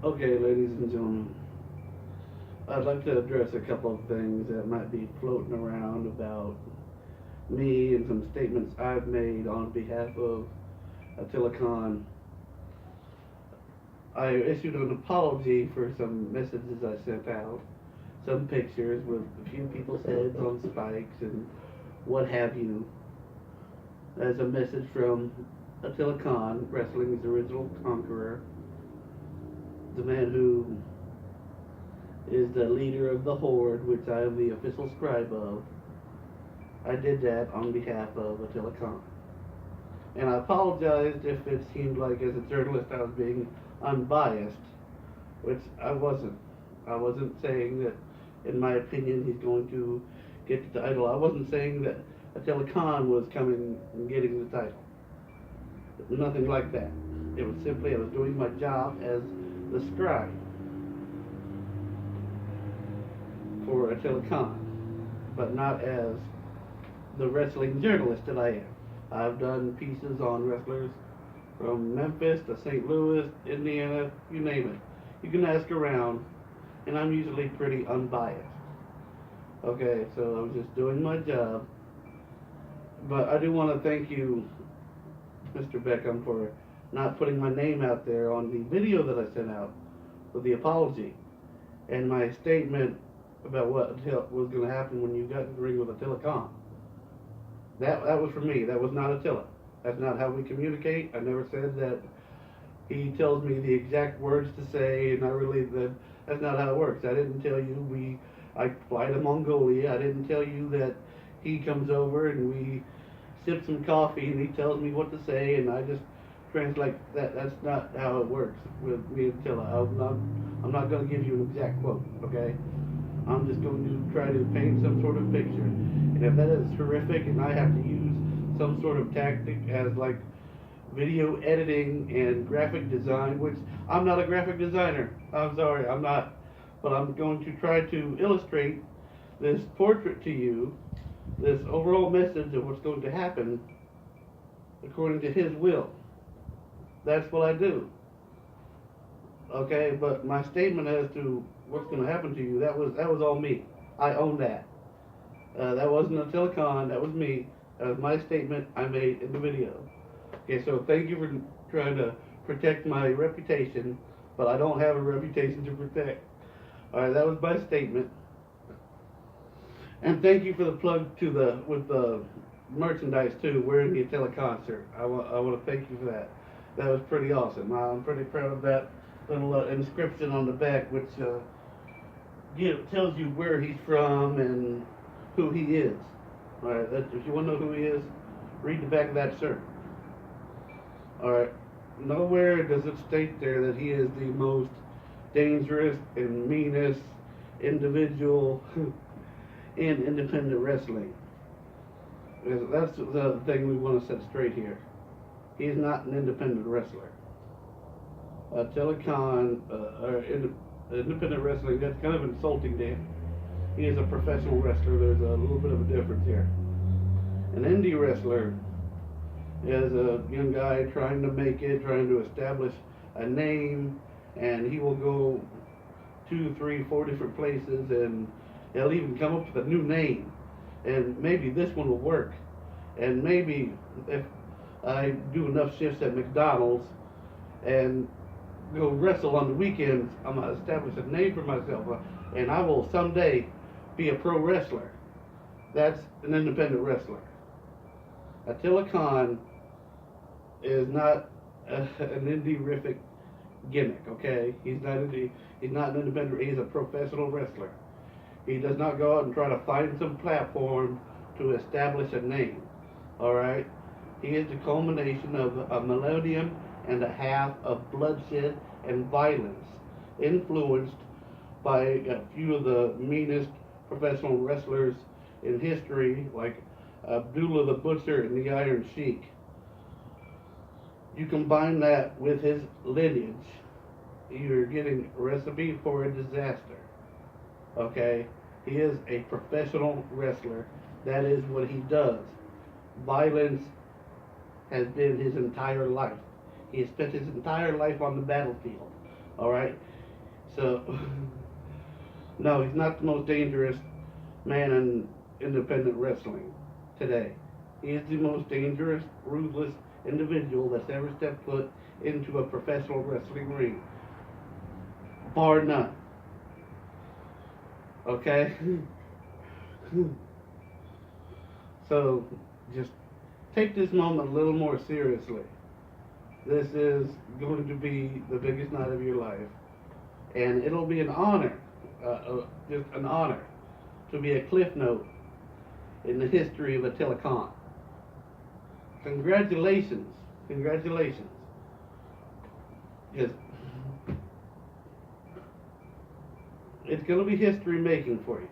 Okay, ladies and gentlemen, I'd like to address a couple of things that might be floating around about me and some statements I've made on behalf of Attila Khan. I issued an apology for some messages I sent out, some pictures with a few people's heads on spikes and what have you, as a message from Attila Khan, wrestling's original conqueror, the man who is the leader of the Horde, which I am the official scribe of. I did that on behalf of Attila Khan. And I apologized if it seemed like, as a journalist, I was being unbiased, which I wasn't. I wasn't saying that, in my opinion, he's going to get the title. I wasn't saying that Attila Khan was coming and getting the title. Nothing like that. It was simply I was doing my job as the scribe for Attila Khan, but not as the wrestling journalist that I am. I've done pieces on wrestlers from Memphis to St. Louis, Indiana, you name it. You can ask around, and I'm usually pretty unbiased. Okay, so I was just doing my job. But I do want to thank you, Mr. Beckham, for not putting my name out there on the video that I sent out with the apology and my statement about what was going to happen when you got in the ring with Attila Khan. That was for me. That was not Attila. That's not how we communicate. I never said that he tells me the exact words to say, and I really that's not how it works. I didn't tell you I fly to Mongolia. I didn't tell you that he comes over and we sip some coffee and he tells me what to say, and I just translate that. That's not how it works with me and Attila. I'm not going to give you an exact quote. Okay. I'm just going to try to paint some sort of picture. And if that is horrific and I have to use some sort of tactic as like video editing and graphic design, which I'm not a graphic designer. I'm sorry, I'm not. But I'm going to try to illustrate this portrait to you, this overall message of what's going to happen according to his will. That's what I do. Okay, but my statement as to what's going to happen to you, that was all me. I own that. That wasn't Attila Khan, that was me. That was my statement I made in the video. Okay, so thank you for trying to protect my reputation, but I don't have a reputation to protect. Alright, that was my statement. And thank you for the plug with the merchandise too, wearing the Attila concert. I want to thank you for that. That was pretty awesome. I'm pretty proud of that little inscription on the back, which tells you where he's from and who he is. All right, if you want to know who he is, read the back of that shirt. All right, nowhere does it state there that he is the most dangerous and meanest individual in independent wrestling. That's the thing we want to set straight here. He's not an independent wrestler. Attila Khan, independent wrestling, that's kind of insulting to him. He is a professional wrestler. There's a little bit of a difference here. An indie wrestler is a young guy trying to make it, trying to establish a name, and he will go 2, 3, 4 different places, and he'll even come up with a new name. And maybe this one will work. And maybe if I do enough shifts at McDonald's and go wrestle on the weekends, I'm going to establish a name for myself, and I will someday be a pro wrestler. That's an independent wrestler. Attila Khan is not an indie-rific gimmick, okay? He's not an independent, he's a professional wrestler. He does not go out and try to find some platform to establish a name, all right? He is the culmination of a millennium and a half of bloodshed and violence, influenced by a few of the meanest professional wrestlers in history, like Abdullah the Butcher and the Iron Sheik. You combine that with his lineage, you're getting a recipe for a disaster. Okay? He is a professional wrestler. That is what he does. Violence has been his entire life. He has spent his entire life on the battlefield. All right. So, no, he's not the most dangerous man in independent wrestling today. He is the most dangerous, ruthless individual that's ever stepped foot into a professional wrestling ring, bar none. Okay? So, just take this moment a little more seriously. This is going to be the biggest night of your life, and it'll be an honor, just an honor, to be a cliff note in the history of Attila Khan. Congratulations, congratulations. Just, it's going to be history making for you.